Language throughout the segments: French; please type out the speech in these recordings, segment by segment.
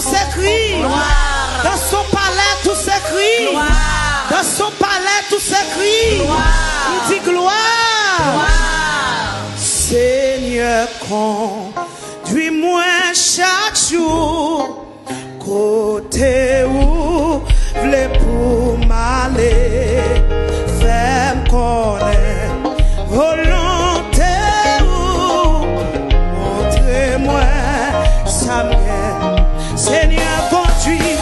s'écrit. Dans son palais, tout s'écrit. Dans son palais, tout s'écrit. Il dit gloire. Seigneur, conduis-moi chaque jour. Côté où v'lez pour m'aller. Fais-moi connaître volonté où. Montrez-moi sa mienne. Seigneur, conduis.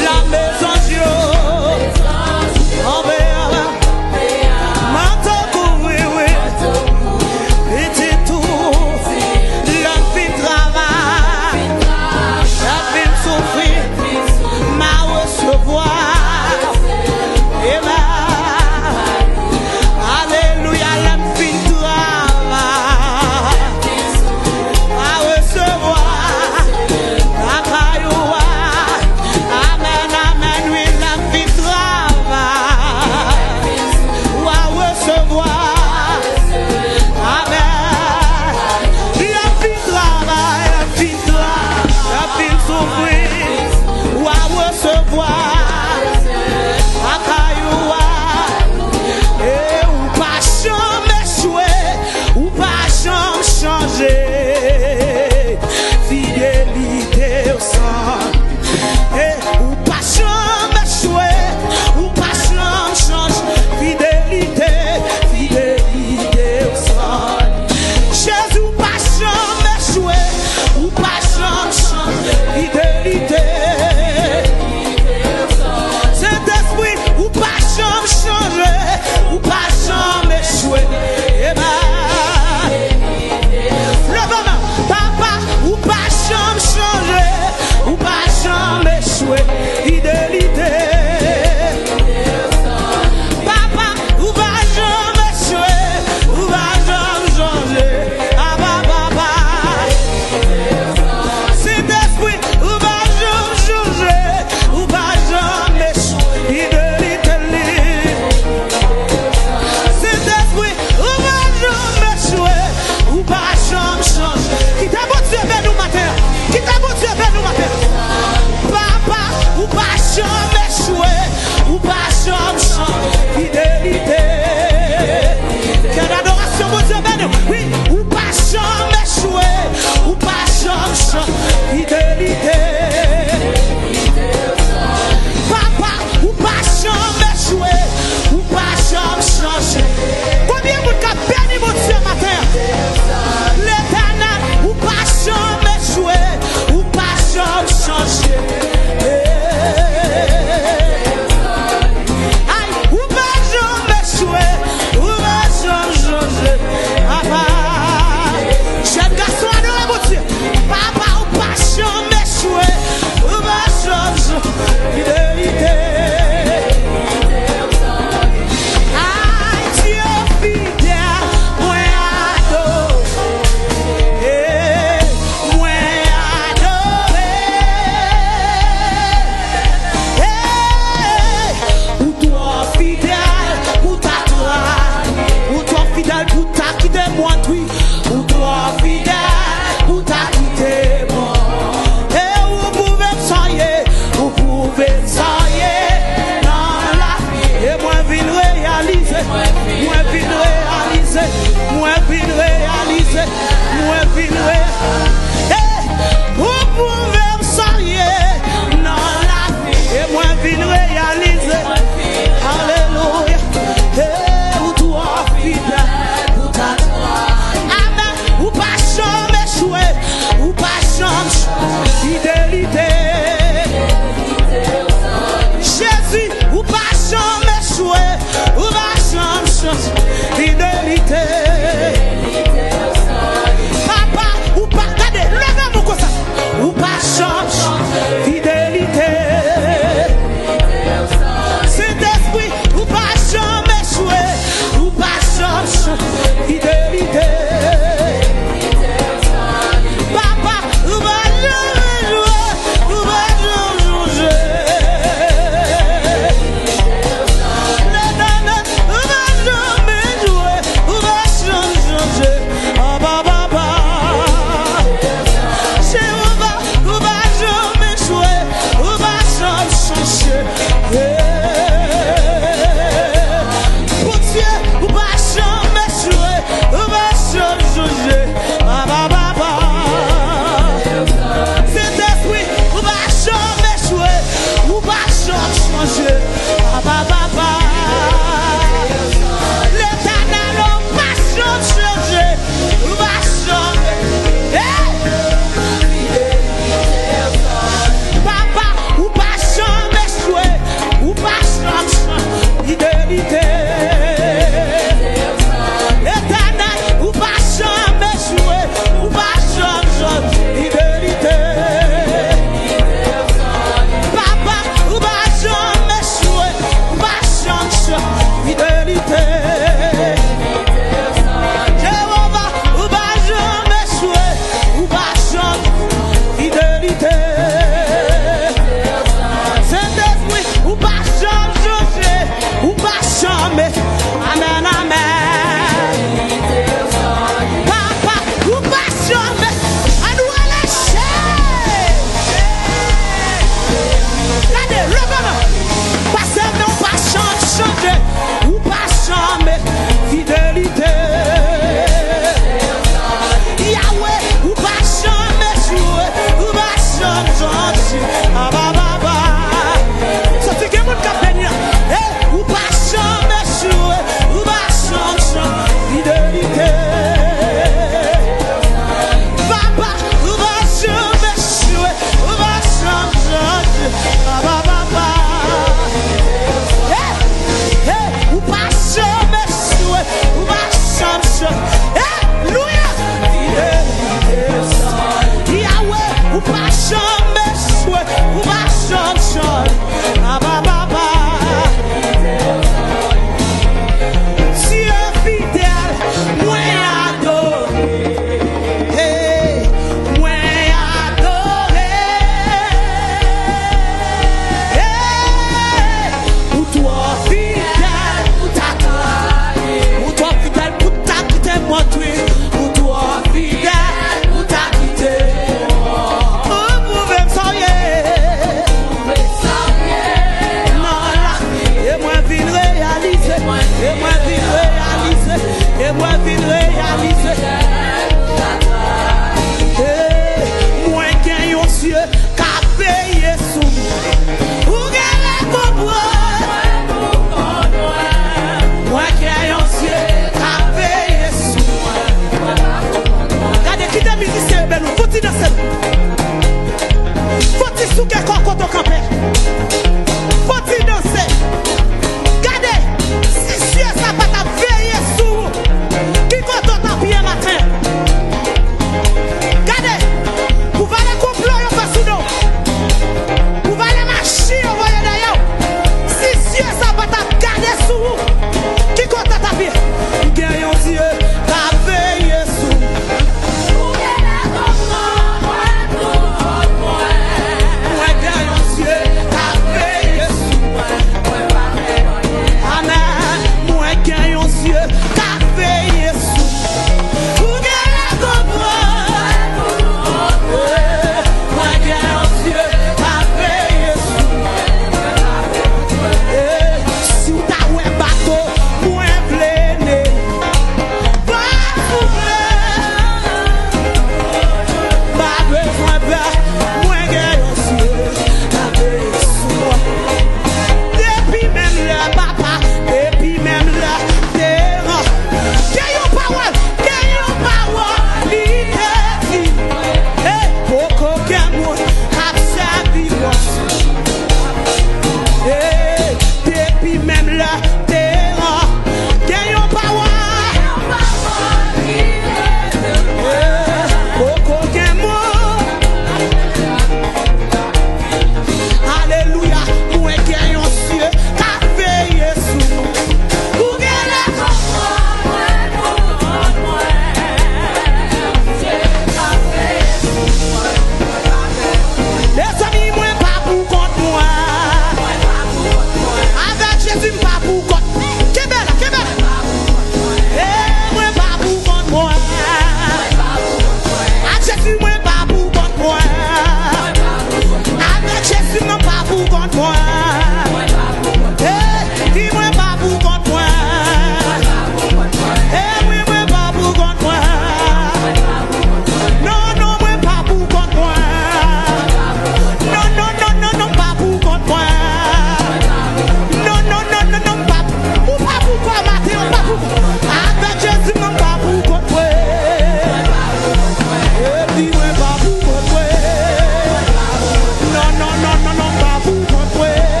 No, no, no, no, no, babu,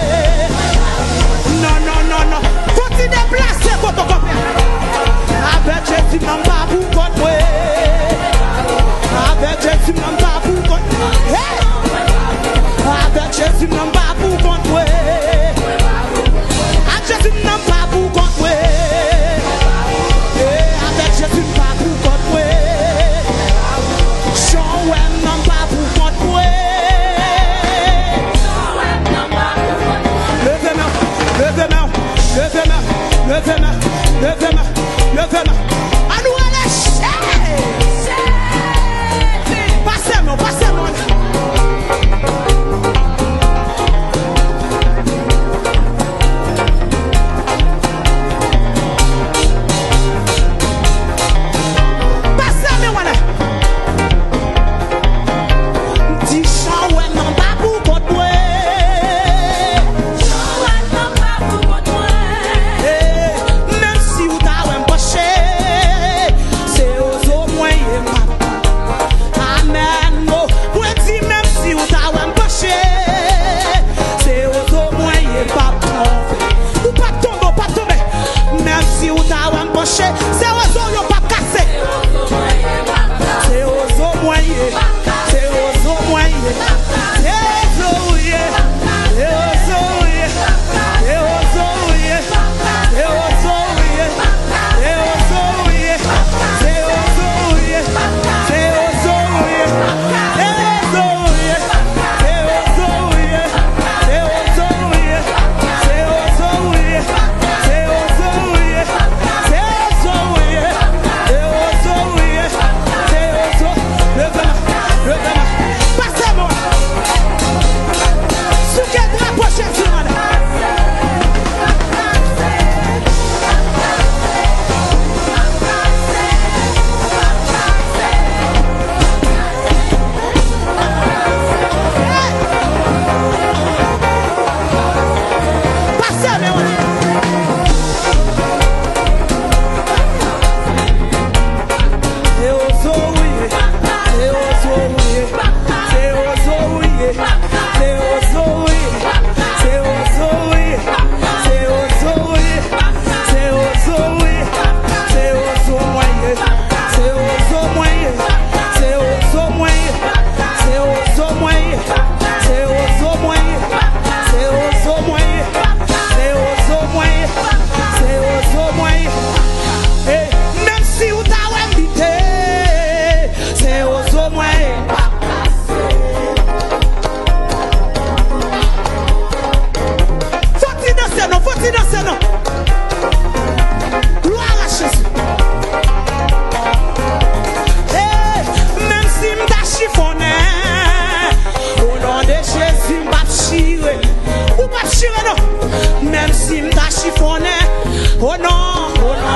Au nom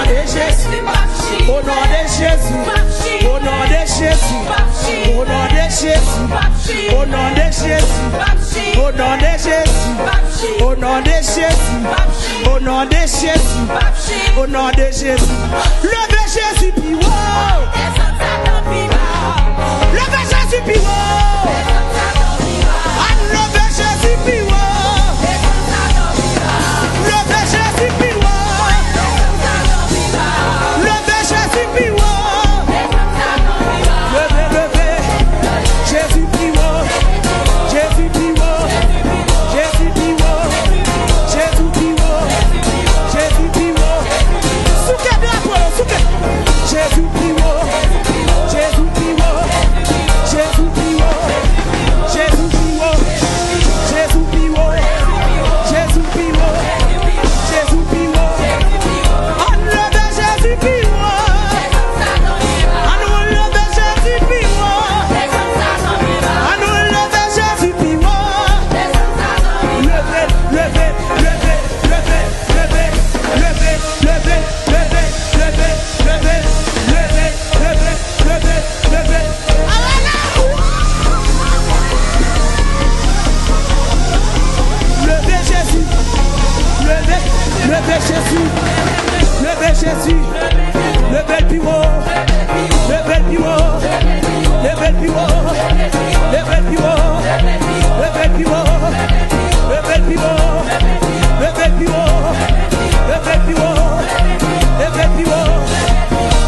de Jésus. Au nom de Jésus. Au nom de Jésus. Au nom de Jésus. Au nom de Jésus. Au nom de Jésus. Au nom de Jésus. Au nom de Jésus. Au nom de Jésus. Levez Jésus puis wow. Levez Jésus puis wow. Levez Jésus puis wow. Levez Jésus puis wow. Levez Jésus puis wow. Levez, levez Jésus puis wow. Jésus puis wow. Jésus puis wow. Jésus puis wow. Jésus puis wow. Souke de la poêle, souke. Jésus puis wow. Jésus puis wow. Jésus puis wow. Jésus puis wow. Jésus puis wow. Jésus puis wow. Jésus puis wow. Enlevez Jésus puis wow. Enlevez Jésus puis wow. Enlevez Jésus puis wow. Levez, levez, levez, levez, levez, levez, levez, levez, levez, levez, levez, levez, levez, levez. Levez Jésus. Levez, levez Jésus. Levez Jésus. Levez le pivot. Levez le pivot. Levez le pivot. Levez le pivot. Levez le pivot. Levez le pivot. Levez le pivot. Levez le pivot. Levez le pivot.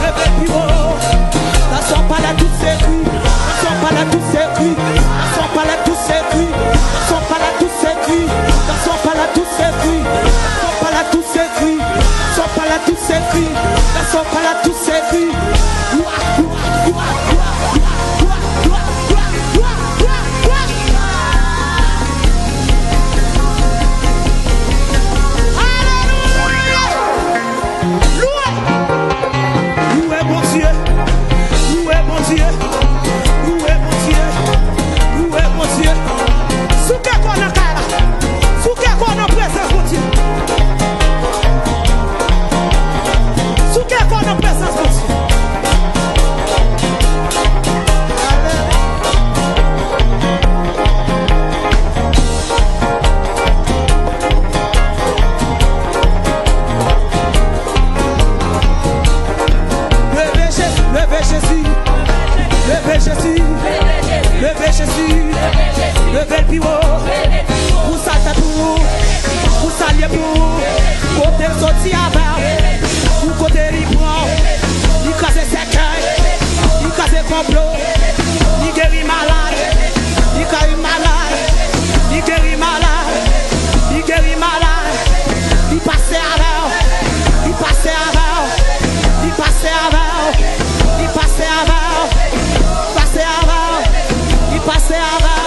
Levez le pivot. Ça sort pas là tous ces cris. Ça sort pas là tous ces cris. Ça sort pas là tous ces cris. Ça sort pas là tous ces cris. Ça sort pas là tous ces cris. Ça sort pas là tous ces cris. Ça sort pas là tous ces cris. Ça sort pas là tous ces cris. Levez Jésus. Levez Jésus. Levez Jésus. Levez le pivot. Pour ça c'est pour. Pour ça lié pour. Côté sorti avant. Pour côté il prend. Il casse ses cœurs. Il casse complot. Il guérit malade. Il guérit malade. Il guérit malade. Il guérit malade. Il passe avant. Il passe avant. Il passe avant. Il passait avant, passait avant, il passait avant.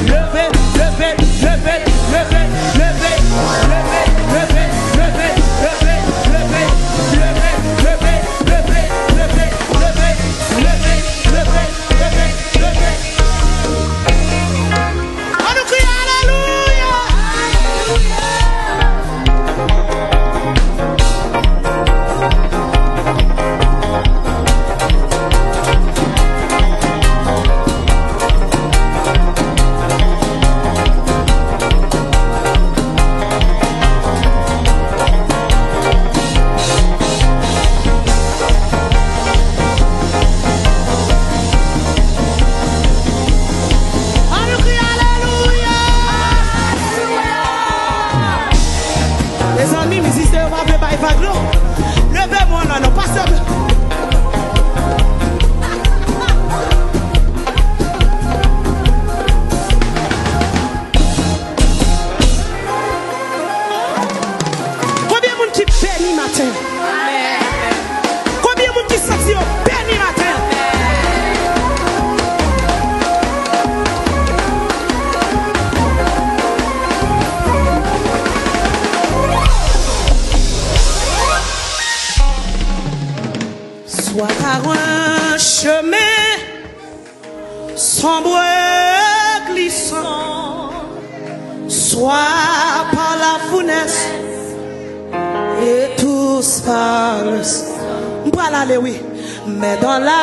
Levez, levez, levez, levez, levez, levez, levez, levez, levez, levez, levez, levez, levez, levez, levez, levez, levez, levez, levez. On nous crie Alléluia. Levez-moi là, non, pas ça. Combien de monde qui bénit matin? Combien de monde qui sentit béni matin? Soit par un chemin sombre et glissant, soit par la fournaise et tout aller, oui. Mais dans l'affliction,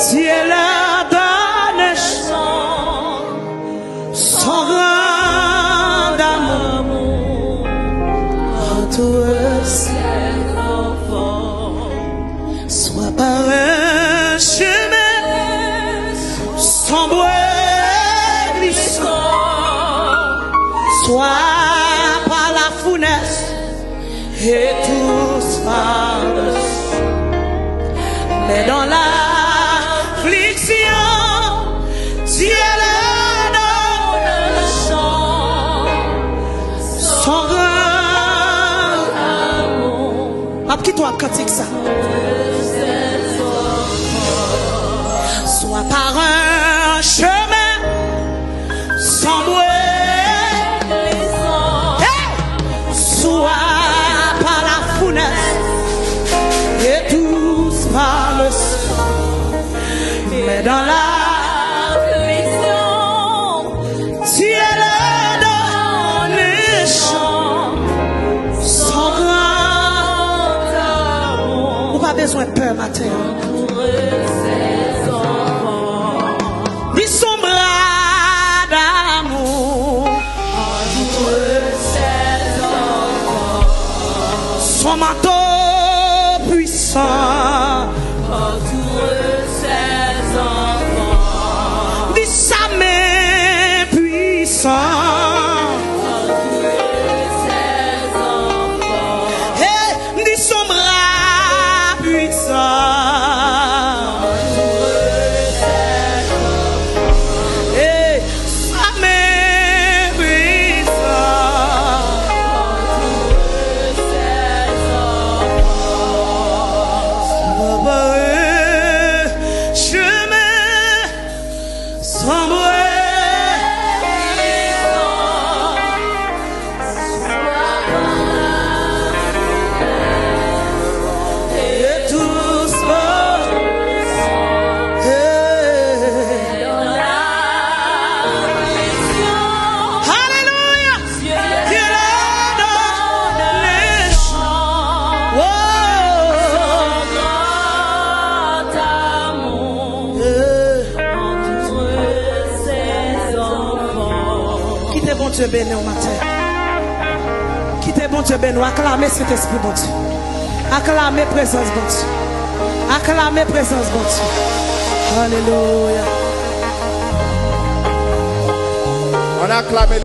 Dieu leur donne son grand amour entre ses enfants. Soit par un chemin sombre et glissant, soit par la fournaise et tous parlent. Mais dans l'affliction, Dieu leur donne le chant, son grand amour. Pas qui toi cantique ça. Soit par un chemin sombre et glissant, soit par la fournaise et tous par le sang. Mais dans l'affliction, Dieu leur donne le chant, son grand amour. Ou pas besoin de peur matin. Dis son bras d'amour entre ses enfants, son manteau puissant entre ses enfants, dis sa main puissante entre ses enfants, et dis son bras puissant. Bon Dieu béni au matin. Quittez bon Dieu béni. Acclamez cet esprit bon Dieu. Acclamez présence bon Dieu. Acclamez présence bon Dieu. Alléluia. On acclame.